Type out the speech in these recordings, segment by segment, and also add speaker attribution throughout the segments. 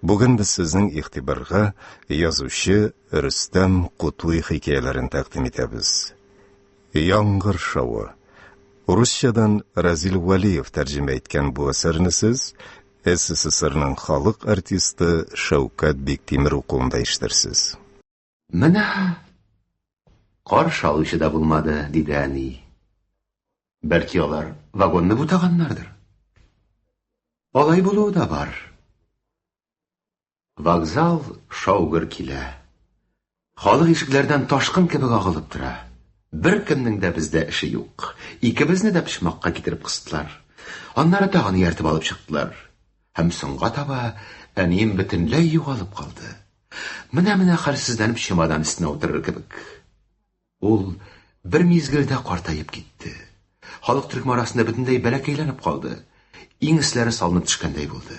Speaker 1: Бүген біз сіздің иқтибарға язушы Рүстәм Құтлый хикаяларын тәкъдим итәбез. Яңгыр шауы. Русчадан Разил Валиев тәрҗемә иткән бу әсәрне сез СССРның халык артисты Шәүкәт Биктимер укуында ишетерсез.
Speaker 2: Менә каршы алучы да булмады, диде әни. Бәлки алар вагонны бутаганнардыр. Алай булуы да бар. Вокзал шаугыр килә. Халык ишекләрдән ташкын кебек агылып тора. Бер кемнең дә бездә эше юк. Икебезне дә пычмакка китереп кыстылар. Аннары тагын яртып алып чыктылар. Һәм соңга таба әнием бөтенләй югалып калды. Менә хәлсезләнеп чемодан өстенә утырыр кебек. Ул бер мизгелдә картаеп китте. Халык төркем арасында бөтенләй бәләкәйләнеп калды. Иң исләре салынып төшкәндәй булды.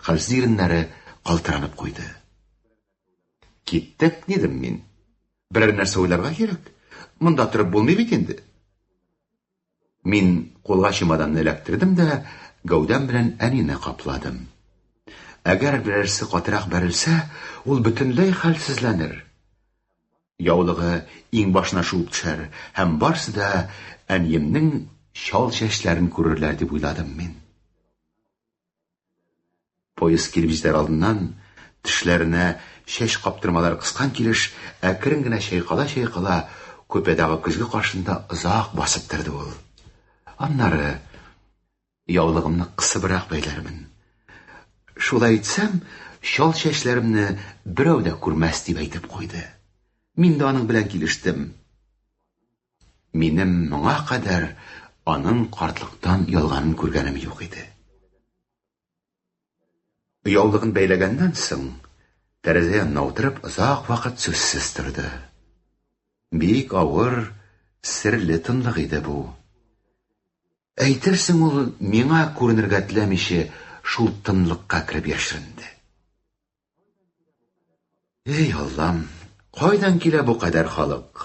Speaker 2: Хәлсез иреннәре калтыранып куйды. Киттек, дидем мин. Берәр нәрсә уйларга кирәк. Монда торып булмый бит инде. Мин кулга чемоданны эләктердем дә гәүдәм белән әнине капладым. Әгәр берәрсе катырак бәрелсә, ул бөтенләй хәлсезләнер. Яулыгы иң башына шуып төшәр, һәм барсы да әниемнең шал чәчләрен күрерләр дип уйладым мин. Поезд килеп җитәр алдыннан тешләренә чәч каптырмалар кыскан килеш, әкрен генә чайкала, көпәдәге көзге каршында озак басып торды ул. Аннары яулыгымны кысыбрак бәйләрмен. Шулай итсәм, шал чәчләремне берәү дә күрмәс дип әйтеп куйды. Мин дә аның белән килештем. Минем моңа кадәр аның картлыктан ялганын күргәнем юк иде. Яулыгын бәйләгәннән соң, тәрәзә янына утырып, озак вакыт сүзсез торды. Бик авыр, серле тынлык иде бу. Әйтерсең, ул миңа күренергә теләмичә шул тынлыкка кереп яшеренде. Эй Аллам, кайдан килә бу кадәр халык?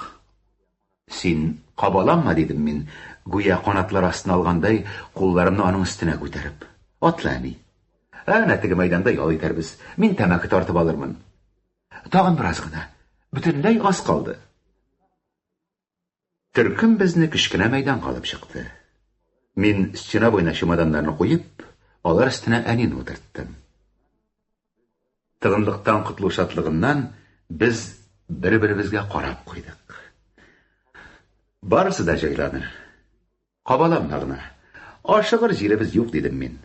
Speaker 2: Син кабаланма, дидем мин, гүя канатлар астына алгандай, кулларымны аның өстенә күтәреп. Атла, әни. Әнә теге мәйданда ял итәрбез. Мин тәмәке тартып алырмын. Тагын бераз гына. Бөтенләй аз калды. Төркем безне кечкенә мәйданга алып чыкты. Мин стена буена чемоданнарны куеп, алар өстенә әнине утырттым. Тыгынлыктан котлу шатлыгыннан без бер-беребезгә карап куйдык. Барысы да җайланыр. Кабаланма гына. Ашыгыр җиребез юк, дидем мин.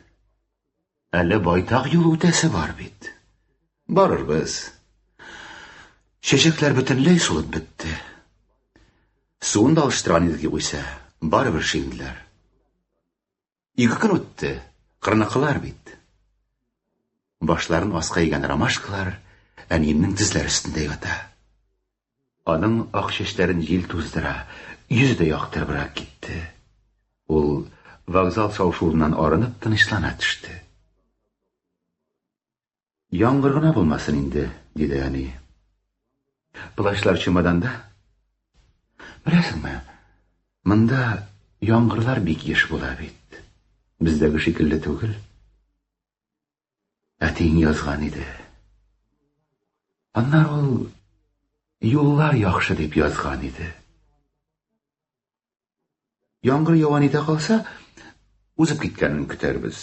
Speaker 2: Әле байтак юл үтәсе бар бит. Барырбыз. Чәчәкләр бөтенләй сулып бетте. Суын да алыштырган идек югыйсә, барыбер шиңделәр. 2 көн үтте, кырнакылар бит. Башларын аска игән ромашкалар әниемнең тезләре өстендә ята. Аның ак чәчләрен җил туздыра, йөзе дә яктырыбрак китте. Ул вокзал шау-шуыннан арынып тынычлана төште. Яңгыр гына булмасын инде, диде әни. Плащлар чемоданда? Беләсеңме, монда яңгырлар бик еш була бит. Бездәге шикелле түгел. Әтиң язган иде. Аннары ул юллар яхшы дип язган иде. Яңгыр яван итә калса, узып киткәнен көтәрбез.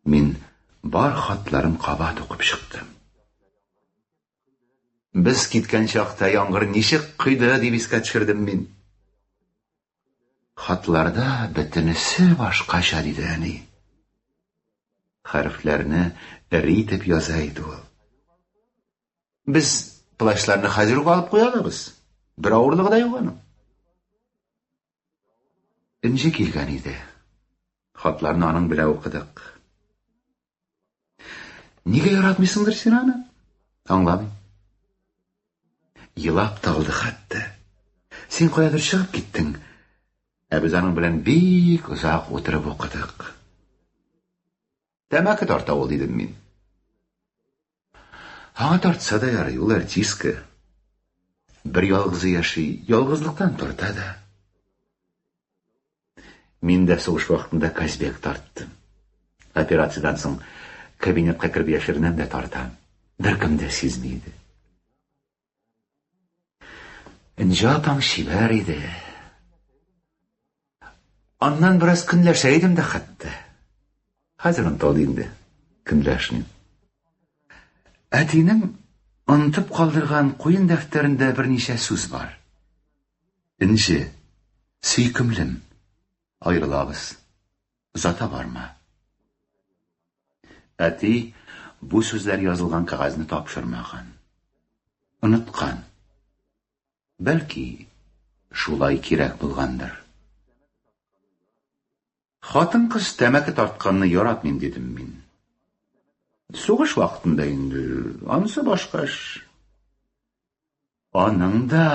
Speaker 2: Мин бар хатларын кабат укып чыктым. Без киткән чакта яңгыр ничек кыйды дип искә төшердем мин. Хатларда бөтенесе башкача, диде әни. Хәрефләрне ритеп яза иде ул. Без плащларны хәзер үк алып куябыз. Бер авырлыгы да юк аның. Инҗе килгән иде. Хатларны аның белән укыдык. Нигә яратмыйсыңдыр син аны? Аңламыйм. Елап талды хәтта. Син каядыр чыгып киттең. Без аның белән бик озак утырып укыдык. Тәмәке тарта ул, дидем мин. Аңа тартса да ярый, ул артистка. Бер ялгызы яши, ялгызлыктан тарта да. Мин дә сугыш вакытында Казбек тарттым. Операциядән соң Kabinetga kirib yashirinam da tortam. Bir kim de sezmaydi. Injapam shibar edi. Ondan biraz kunlashaydim da hatta. Hozir untoldi kunlashni. Atining unutib qoldirgan qo'yin daftarida bir necha so'z bor. Inji, suykimlim, ayrilamiz. Uzata borma. Ati bu so'zlar yozilgan qog'ozni topshirmagan. Unutgan. Balki shulay kerak bo'lgandir. Xotin qiz tamaki tortganni yoratmayman dedim men. So'g'ish vaqtida endi, anisi boshqa ish. Oningda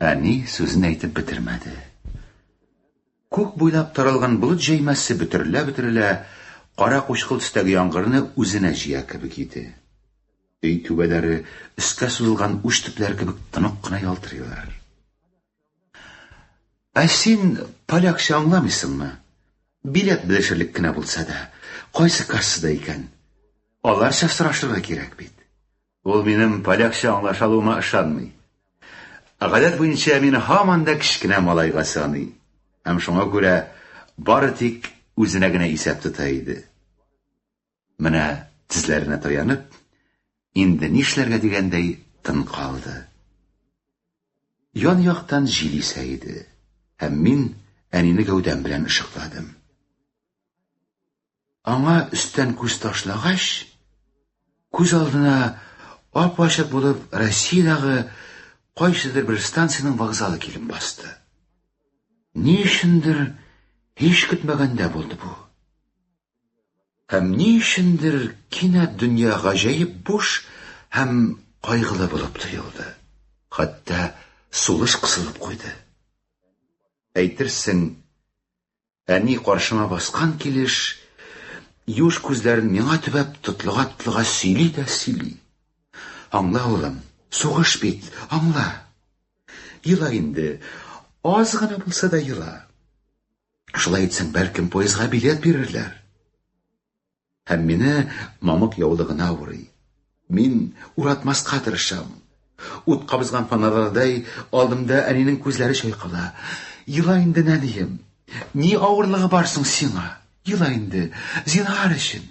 Speaker 2: Ani so'zini aytib bitirmadi. Ko'k bo'ylab taralgan bulut jaymasi bitirila qora qo'shqilsidagi yomg'irni o'zina jiya kabi edi. Ey tubalari iska suzilgan uch tiplar kabi tiniqqina yaltiraylar. Sen polakcha anglamaysanmi? Bilet bilishirlikkina bo'lsa-da, qaysi qarsida ekan? Ularcha so'rashirga kerak bit. Ul mening polakcha anglashaluma ishonmay. G'adat bo'yicha meni hamanda kichkina malayga saniy. Ham shunga ko'ra bari tik o'zinagina hisob tutaydi. Mana tizlarini tayanib, endi nishlarga deganday tin qoldi. Yon yoqdan jilisaydi. Ham men anini gavdam bilan ishiqladim. Аңа üstten ko'z tashlag'ach, ko'z oldina op-ochiq bo'lib Rossiyadagi qaysidir bir stansiyaning vokzali kelib bosdi. Ni uchundir hech kutmaganda bo'ldi bu. Ham ni uchundir kina dunyo g'ajoyib bo'sh ham qayg'uli bo'lib tuyuldi. Hatto so'lish qisilib qo'ydi. Aytirsin, ani qarshima bosgan kelish yush ko'zlarini menga tibab tutliga siyli. Angla o'g'lim, so'g'ish bit, angla. Yila endi, ozgina bo'lsa-da yila. Shulay etsang, balkim poyezdga bilet berirlar. Ham meni mamuk yovlig'ina o'ray. Men uratmasqa tirisham. O't qabizgan fanarlarday oldimda anining ko'zlari chayqala. Yila endi nima deyim? Ni og'irligi borsin senga? Yila endi, zinhar uchun.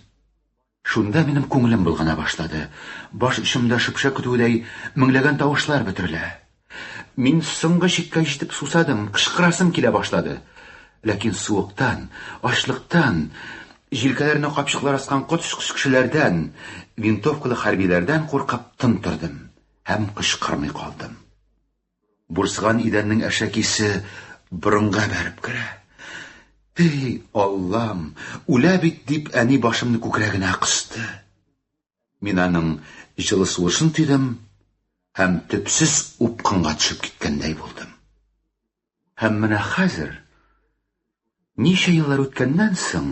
Speaker 2: Shunda mening ko'nglim bulg'ana boshladi. Bosh ichimda shipsha kutuvday minglagan tovushlar bitirla. Men so'nggi shikka eshitib susadim, qishqirasim kela boshladi. Lekin sovuqdan, ochliqdan, jilkalarini qopchiqlar asgan qo'tish kishilardan, vintovkali harbiylardan qo'rqib tintirdim. Ham qishqirmay qoldim. Bursg'an idanning ashakisi burunga berib kira. Ey Allohim, ulabit deb ani boshimni ko'kragina qisdi. Men aning jili suvishini tuydim, ham tubsiz o'pqinga tushib ketganday bo'ldim. Ham mana hozir necha yillar o'tgandan so'ng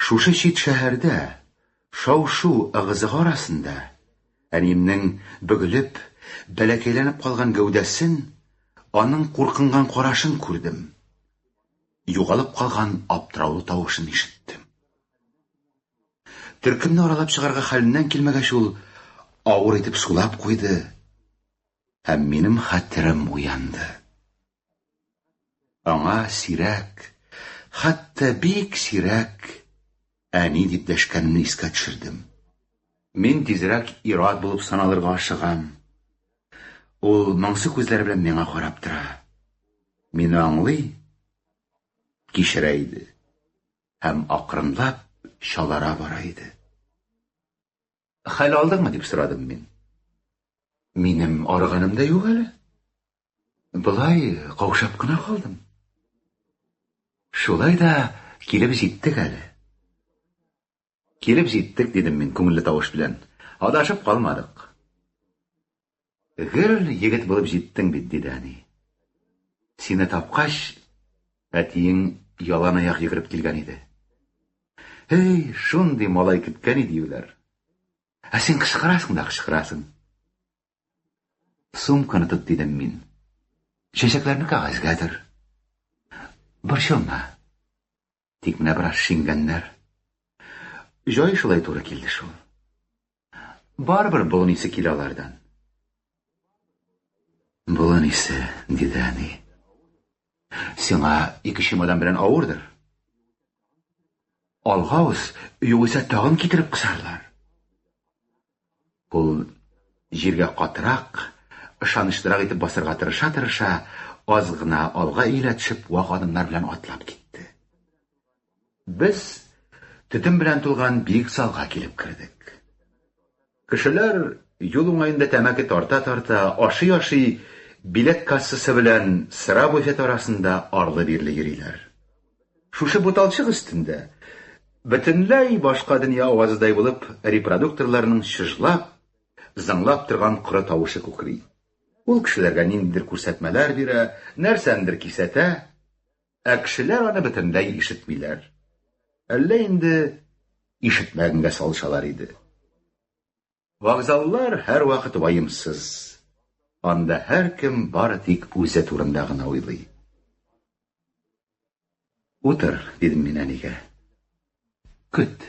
Speaker 2: shusha chet shaharda, shov-shuv ag'izig'i orasida animning bugilib, balakaylanib qolgan gavdasin, onun qo'rqingan qorashin ko'rdim. Yo'g'olib qolgan abtirovli tovushini eshitdim. Turkimni oralab chiqarga halimdan kelmagach ul og'ir etib sulab qo'ydi. Ham mening xatirim uyandi. Аңа сирәк, hatto bek сирәк ani deb dashkanimni esga tushirdim. Men tezroq irod bo'lib sanalirga oshiqam. Ul mangsi ko'zlari bilan menga qarab tura. Meni anglay, kishiraydi. Ham oqrinlab shalara boraydi. Hal oldingmi deb so'radim men. Menim org'animda yo'q hali. Bulay qovshabgina qoldim. Shulayda kelib yetdik hali. Kelib yetdik dedim men ko'ngilli tovush bilan. Adashib qolmadik. G'ir yigit bo'lib yetding bit dedi ani. Seni topqash atiying yalan oyoq yugurib kelgan edi. Hey, shunday malay ketgan edi ular. Sen qishqirasin. Sumkani tut dedim men. Sheshaklarni qog'ozgadir. Bir shoma. Tikna bir shinganlar. Joy шулай туры килде шул. Барбір бұлын исі келе алардан. Бұлын исі, деді әни. Сиңа 2 чемодан белән авырдыр. Алғауыз, югыйсә тагын китереп кысарлар. Ул җиргә катырак, ышанычлырак итеп басырга тырыша, аз гына алга иелә төшеп, вак адымнар белән атлап китте. Без төтен белән тулган бик залга килеп кердек. Кешеләр юл уңаенда тәмәке тарта, ашый, билет кассасы белән сыра буфет арасында арлы-бирле йөриләр. Шушы буталчык өстендә бөтенләй башка дөнья авазыдай булып, репродукторларның чыжлап, зыңлап торган коры тавышы күкри. Ул кешеләргә ниндидер күрсәтмәләр бирә, нәрсәндер кисәтә, ә кешеләр аны бөтенләй ишетмиләр. Әллә инде ишетмәгәнгә салышалар иде. Вокзаллар һәр вакыт ваемсыз. Анда һәркем бары тик үзе турында гына уйлый. Утыр, дидем мин әнигә. Көт,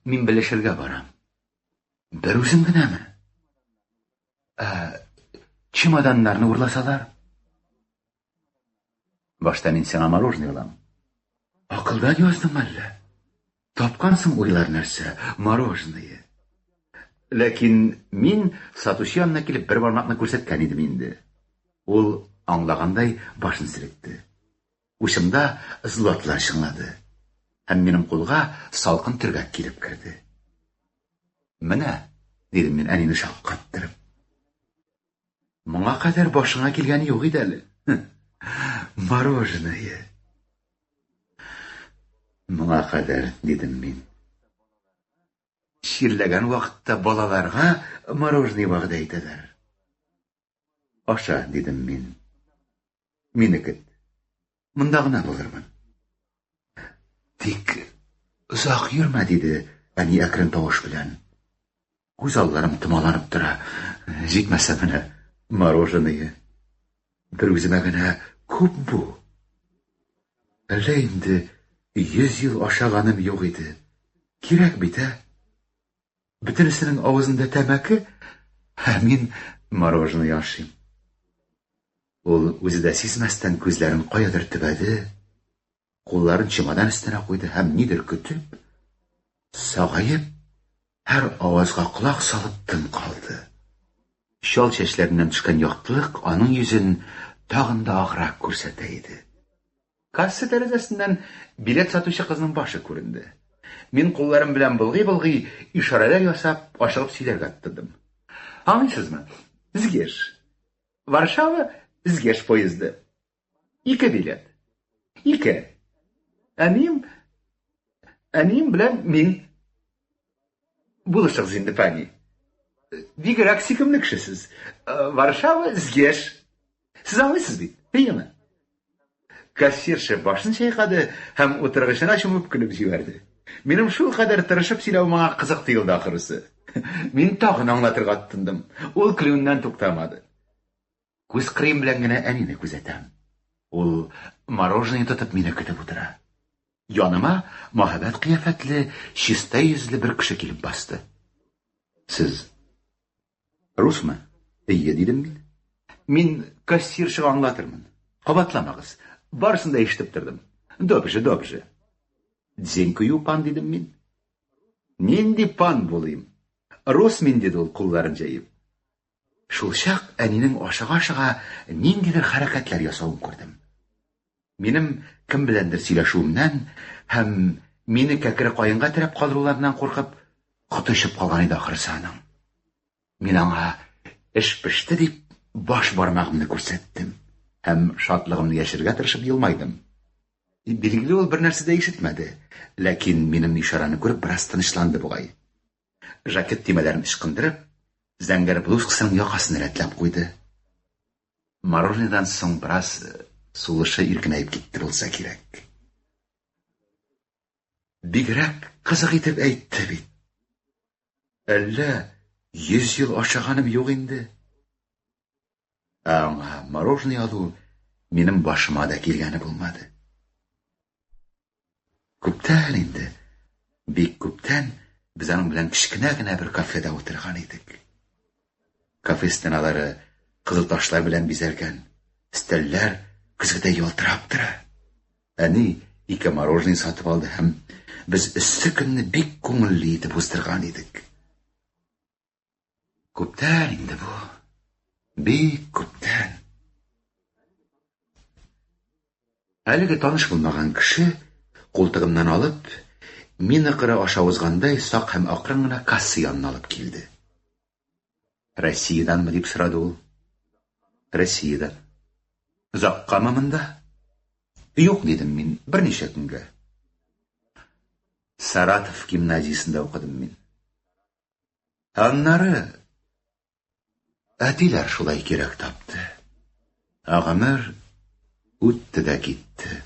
Speaker 2: мин белешергә барам. Бер үзем генәме? Чемоданнарны урласалар? Башта мин сиңа мороженое алам. Акылдан яздым әллә? Тапкансың уйлар нәрсә, мороженое. Ләкин мин сатучы янына килеп бер бармакны күрсәткән идем инде. Ул аңлагандай башын селекте. Ушымда злотлар шыңлады. Һәм минем кулга салкын төргәк килеп керде. Менә, дидем мин әнине шаккаттырып. Моңа кадәр башыңа килгәне юк иде әле. Мороженое. Моңа кадәр, дидем мин. Ширләгән вакытта балаларга мороженое вәгъдә итәләр. Аша, дидем мин. Мине көт. Монда гына булырмын. Тик озак йөрмә, диде әни әкрен тавыш белән. Күз алларым томаланып тора. Җитмәсә менә мороженое. Бер үземә генә күп бу. Әллә инде 100 ел ашаганым юк иде. Кирәк бит, Бөтенесенең авызында тәмәке, мин мороженое ашыйм. Ул үзе дә сизмәстән күзләрен каядыр төбәде, кулларын чемодан өстенә куйды һәм нидер көтеп, сагайып, һәр авазга колак салып тын калды. Шал чәчләреннән төшкән яктылык аның йөзен тагын да аграк күрсәтә иде. Касса тәрәзәсеннән билет сатучы кызның башы күренде. Мин кулларым белән былгый ишарәләр ясап, ашыгып сөйләргә тотындым. Аңлыйсызмы? Згеш. Варшава Згеш поезды. 2 билет. 2. Әним белән мин. Булышыгыз инде, пани. Бигрәк сөйкемле кешесез. Варшава Згеш. Сез аңлыйсыз бит, әйеме? Кассирша башын чайкады һәм утыргычына чумып көлеп җибәрде. Минем шул кадәр тырышып сөйләү моңа кызык тыелды ахырысы. Мин тагын аңлатырга тотындым. Ул көлүеннән туктамады. Күз кырыем белән генә әнине күзәтәм. Ул мороженое тотып мине көтеп утыра. Яныма мәхәббәт кыяфәтле, чиста йөзле бер кеше килеп басты. Сез русмы? Әйе, дидем мин. Мин кассиршыга аңлатырмын. Кабатламагыз. Барысын да ишетеп тордым. Добже. Дзенкую пан, дидем мин. Нинди пан булыйм? Рус мин, диде ул кулларын җәеп. Шул чак әнинең ашыга ниндидер хәрәкәтләр ясавын күрдем. Минем кем беләндер сөйләшүемнән һәм мине кәкре каенга терәп калдыруларыннан куркып, котышып калган иде ахырсы аның. Мин аңа эш пеште дип баш бармагымны күрсәттем һәм шатлыгымны яшәргә тырышып елмайдым. Билгеле ул бер нәрсә дә ишетмәде, ләкин минем ишараны күреп бераз тынычланды бугай. Жакет тимәләрен ычкындырып, зәңгәр блузкасының якасын рәтләп куйды. Мороженыйдан соң бераз сулышы иркенәеп китте булса кирәк. Бигрәк кызык итеп әйтте бит. Әллә 100 ел ашаганым юк инде. Аңа мороженое алу минем башыма да килгәне булмады. Күптән инде, бик күптән Biz аның белән кичкенә генә бер кафеда утырган идек. Кафе стеналары кызыл ташлар белән бизәлгән, стәлләр көзгедә ялтырап тора. Әни ике мороженое сатып алды һәм biz эссе көнне бик күңелле итеп уздырган идек. Күптән инде бу. Бик күптән. Әлеге таныш булмаган кеше култыгымнан алып, мине кыры аша узгандай сак һәм акрын гына касса янына алып килде. Россиядәнме дип сорады ул. Россиядән. Озаккамы монда? Юк, дидем мин, берничә көнгә. Саратов гимназиясендә укыдым мин. Аннары әтиләр шулай кирәк тапты. Агамыр үтте дә китте.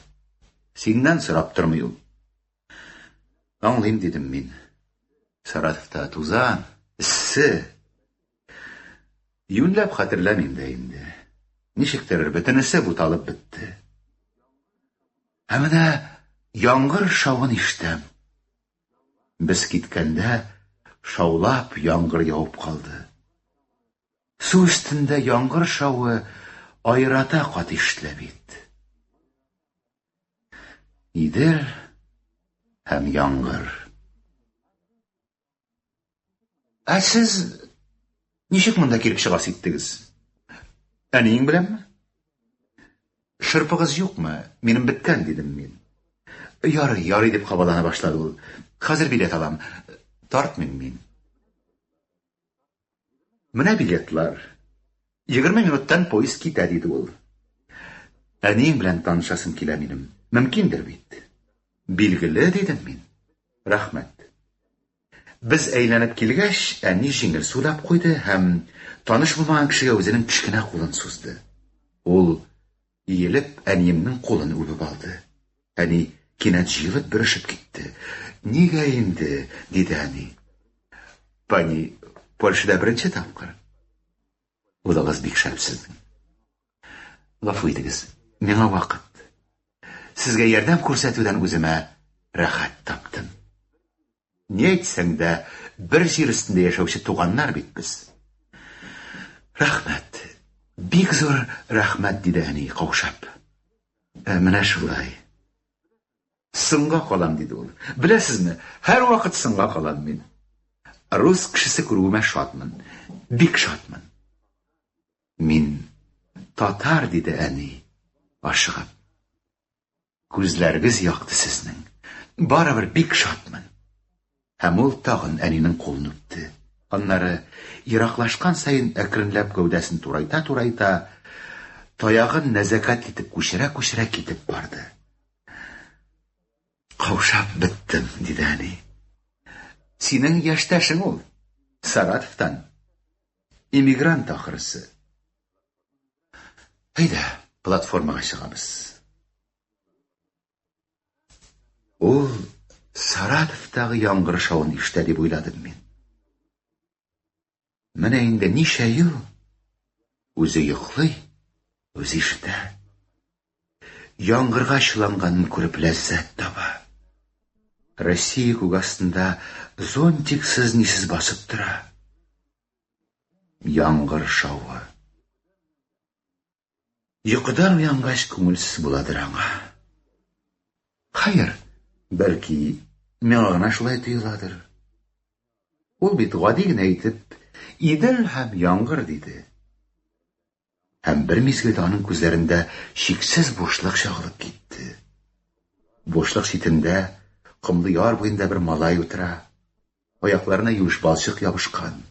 Speaker 2: Синнән сорап тормый ул. Аңлыйм, дидем мин. Саратовта тузан, иссе. Юнләп хәтерләмим дә инде. Ничектер бөтенесе буталып бетте. Ә менә яңгыр шавын ишетәм. Без киткәндә шаулап яңгыр яуып калды. Су өстендә яңгыр шавы айрата кат ишетелә бит. Идел һәм яңгыр. Ә сез ничек монда килеп чыгасыз иттегез? Әниең беләнме? Шырпыгыз юкмы? Минем беткән, дидем мин. Ярый, ярый дип кабалана башлады ул. Хәзер билет алам. Тартмыйм мин. Менә билетлар. 20 минуттан поезд китә, диде ул. Әниең белән танышасым килә минем. Мөмкиндер бит. Билгеле, дидем мин. Рәхмәт. Без әйләнеп килгәч, әни җиңел сулап куйды һәм таныш булмаган кешегә үзенең кечкенә кулын сузды. Ул иелеп әниемнең кулын үбеп алды. Әни кинәт җыелып бөрешеп китте. Нигә инде, диде әни. Пани, Польшада беренче тапкыр. Улыгыз бик шәпсезнең. Гафу итегез, миңа вакыт. Сезгә ярдәм күрсәтүдән үземә рәхәт таптым. Ни әйтсәң дә, бер җир өстендә яшәүче туганнар бит без. Рәхмәт. Бик зур рәхмәт, диде әни каушап. Менә шулай. Сынга калам, диде ул. Беләсезме, һәр вакыт сынга калам мин. Рус кешесе күрүемә шатмын. Бик шатмын. Мин татар, диде әни ашыгып. Күзләрегез якты сезнең. Барыбер бик шатмын. Һәм ул тагын әнинең кулын үпте. Аннары ераклашкан сайын әкренләп гәүдәсен турайта, таягын нәзакәт итеп күчерә китеп барды. Каушап беттем, диде әни. Синең яшьтәшең ул, Саратовтан. Иммигрант ахырысы. Әйдә, платформага чыгабыз. Ул Саратовтагы яңгыр шавын ишетә дип уйладым мин. Менә инде ничә ел үзе йоклый, үзе ишетә. Яңгырга чыланганын күреп ләззәт таба. Россия күк астында зонтиксыз нисез басып тора. Яңгыр шавы. Йокыдан уянгач күңелсез буладыр аңа. Хәер, бәлки, миңа гына шулай тоеладыр. Ул бит гади генә әйтеп, идел һәм яңгыр, диде. Һәм бер мизгелдә аның күзләрендә шиксез бушлык чагылып китте. Бушлык читендә кымлы яр буенда бер малай утыра. Аякларына юеш балчык ябышкан.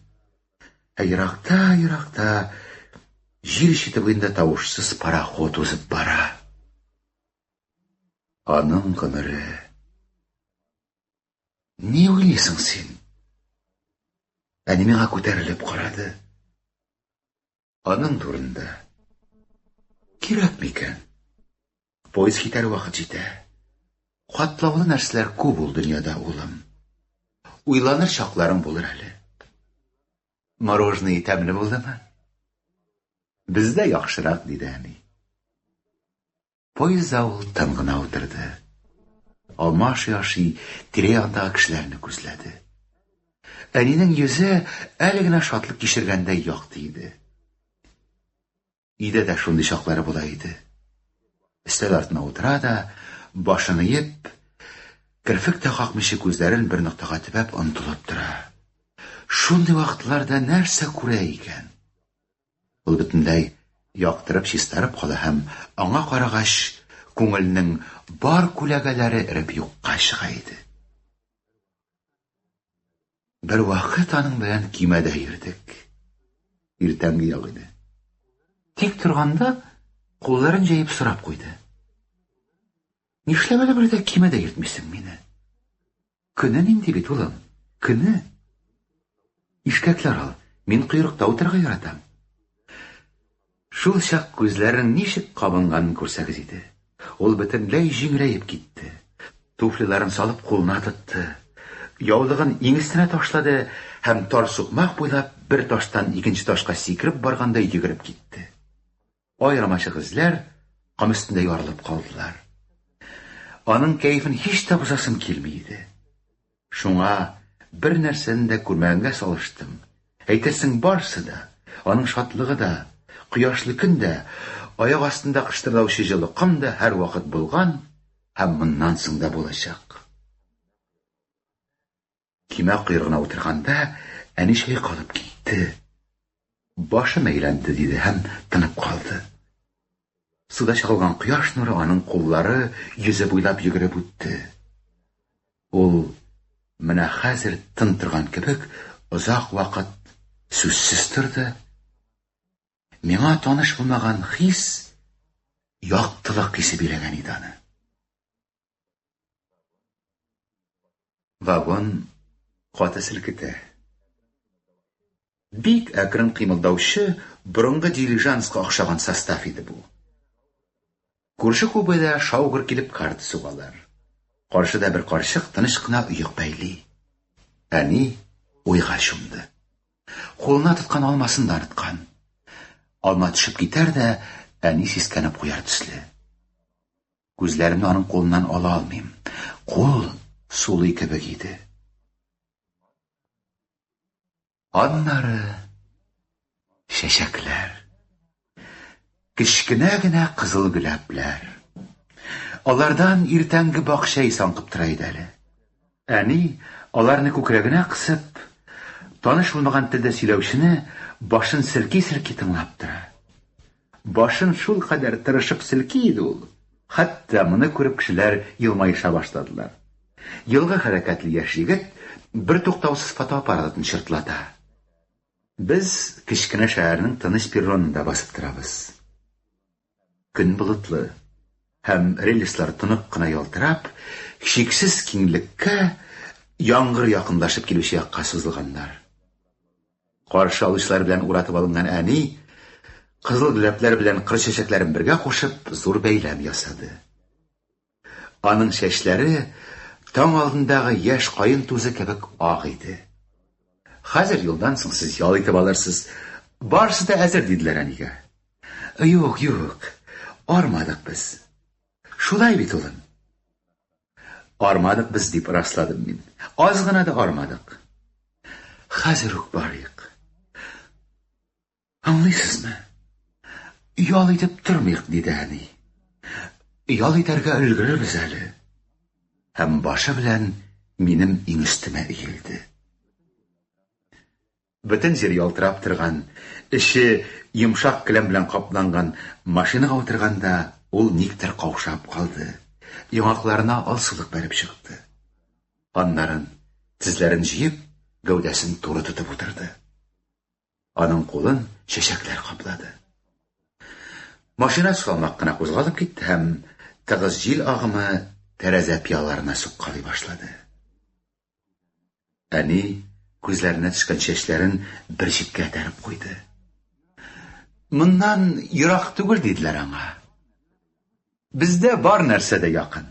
Speaker 2: Ә еракта җир чите буенда тавышсыз пароход узып бара. Аның гомере. Ни уйлыйсың син? Әни миңа күтәрелеп карады. Аның турында. Кирәк микән? Поезд китәр вакыт җитә. Катлаулы нәрсәләр күп ул дөньяда, улым. Уйланыр чакларың булыр әле. Мороженое тәмле булдымы? Бездә яхшырак, диде әни. Поездда ул тын гына утырды. Алмаш яши тирә-ягындагы кешеләрне күзләде. Әнинең йөзе әле генә шатлык кичергәндәй якты иде. Өйдә дә шундый чаклары була иде. Өстәл артына утыра да, башын иеп, керфек тә какмыйча күзләрен бер ноктага төбәп онытылып тора. Шундый вакытларда нәрсә күрә икән? Ул бөтенләй яктырып, чистарып кала һәм аңа карагач, күңелнең бар күләгәләре эреп юкка чыга иде. Бер вакыт аның белән кимәдә йөрдек. Иртәнге як иде. Тик торганда, кулларын җәеп сорап куйды. Нишләп әле бердә кимәдә йөртмисең мине? Көне нинди бит улым? Көне? Ишкәкләр ал, мин койрыкта утырырга яратам. Шул чак күзләрен ничек кабынганын күрсәгез иде. Ул бөтенләй җиңеләеп китте. Туфлиларын салып кулына тотты. Яулыгын иңестенә ташлады һәм тар сукмак буйлап бер таштан икенче ташка сикереп баргандай йөгереп китте. Айырмачык эзләр ком өстендә ярылып калдылар. Аның кәефен һич тә бозасым килми иде. Шуңа бер нәрсәне дә күрмәгәнгә салыштым. Әйтерсең барсы да, аның шатлыгы да, кояшлы көн дә, аяк астында кыштырдаучы җылы ком да һәр вакыт булган һәм моннан соң да булачак. Кимә койрыгына утырганда, әни чайкалып китте. Башы әйләнде диде һәм тынып калды. Суда чагылган кояш нуры аның куллары, йөзе буйлап йөгереп үтте. Ул менә хәзер тын торган кебек озак вакыт сүзсез торды. Миңа таныш булмаган хис, яктылык хисе биләгән иде аны. Вагон каты селкетә. Бик әкрен кыймылдаучы, борынгы дилижанска охшаган состав иде бу. Күрше күбәдә шаугыр килеп карты сугалар. Каршыда бер карчык тыныч кына уйык бәйли. Әни уйга чумды. Кулына тоткан алмасын да оныткан. Алма төшеп китәр дә, әни сискәнеп куяр төсле. Күзләремне аның кулыннан ала алмыйм. Кул сулый кебек иде. Аннары чәчәкләр. Кечкенә генә кызыл гөләпләр. Алардан иртәнге бакча исаңкып тора иде әле. Әни аларны күкрәгенә кысып, таныш булмаган телдә сөйләүчене башын селки-селки тыңлап тора. Башын шул кадәр тырышып селки иде ул. Хәтта моны күреп кешеләр елмайыша башладылар. Елгы хәрәкәтле яшь егет бер туктаусыз фотоаппаратын чыртлата. Без кечкенә шәһәрнең тыныч перронында басып торабыз. Көн болытлы һәм рельслар тынып кына ялтырап, шиксез киңлеккә яңгыр якынлашып килүче якка сузылганнар. Каршы алучылар белән уратып алынган әни кызыл гөләпләр белән кыр чәчәкләрен бергә кушып зур бәйләм ясады. Аның чәчләре таң алдындагы яшь кайын тузы кебек ак иде. Хәзер юлдан соң сез ял итеп алырсыз. Барысы да әзер диделәр әнигә. Юк, юк. Армадык без. Шулай бит улым. Армадык без дип расладым мин. Аз гына да армадык. Хәзер үк барыйк. Аңлыйсызмы? Ял итеп тормыйк, диде әни. Ял итәргә өлгерербез әле. Һәм башы белән минем иң өстемә иелде. Бөтен җир ялтырап торган, эче йомшак келәм белән капланган машинага утырганда, ул никтер каушап калды. Яңакларына алсулык бәреп чыкты. Аннарын тезләрен җыеп, гәүдәсен туры тотып утырды. Аның кулын чәчәкләр каплады. Машина салмак кына кузгалып китте һәм тыгыз җил агымы тәрәзә пияларына суккалый башлады. Әни күзләренә төшкән чәчләрен бер читкә тәреп куйды. Моннан ерак түгел диделәр аңа. Бездә бар нәрсә дә якын.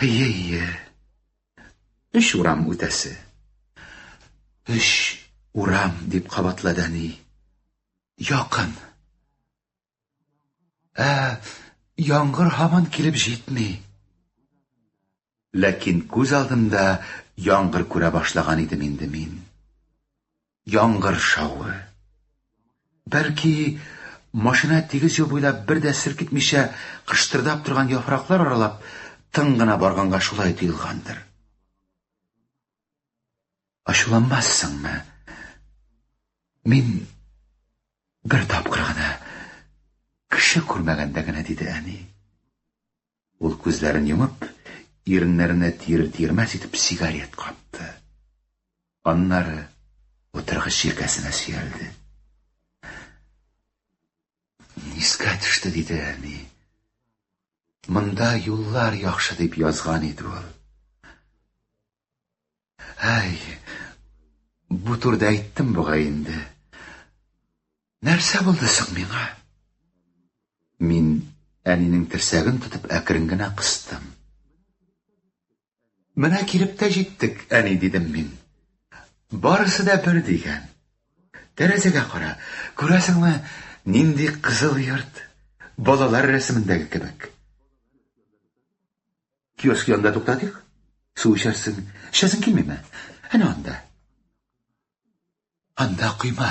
Speaker 2: Ие. 3 урам үтәсе. 3 урам дип кабатлады әни. Якын. Яңгыр һаман килеп җитми. Ләкин күз алдымда яңгыр күрә башлаган идем инде мин. Яңгыр шавы. Бәлки, машина тигез юл буйлап бер дә селкетмичә кыштырдап торган яфраклар аралап тын гына барганга шулай тоелгандыр. Ачуланмассыңмы? Мин бер тапкыр гына кеше күрмәгәндә генә диде әни. Ул күзләрен йомып, иреннәренә тиер-тиермәс итеп сигарет капты. Аннары утыргыч җилкәсенә сөялде. Нискә төште диде әни. Монда юллар яхшы дип язган иде ул. Ай, бу турда әйттем бугай инде. Нәрсә булды соң миңа? Мин әнинең терсәген тотып әкрен генә кыстым. Менә килеп тә җиттек, әни, дидем мин. Барысы да бер дигән. Тәрәзәгә кара, күрәсеңме, нинди кызыл йорт, балалар рәсемендәге кебек. Киоск янында туктадык. Су эчәрсең, эчәсең килмиме? Әнә анда. Анда койма.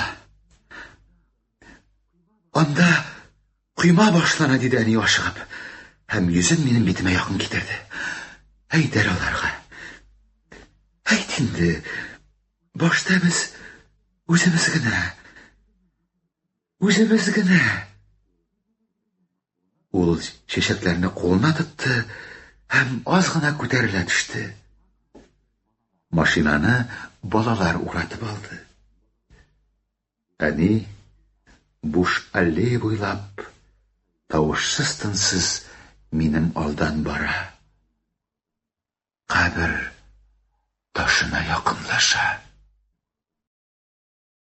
Speaker 2: Анда койма башлана, диде әни ашыгып, һәм йөзен минем битемә якын китерде. Әйдәр аларга. Әйт инде, башта без үзебез генә. Ул чәчәкләрне кулына тотты һәм аз гына күтәрелә төште. Машинаны балалар уратып алды. Әни буш аллея буйлап, тавышсыз-тынсыз минем алдан бара. Кабер ташына якынлаша.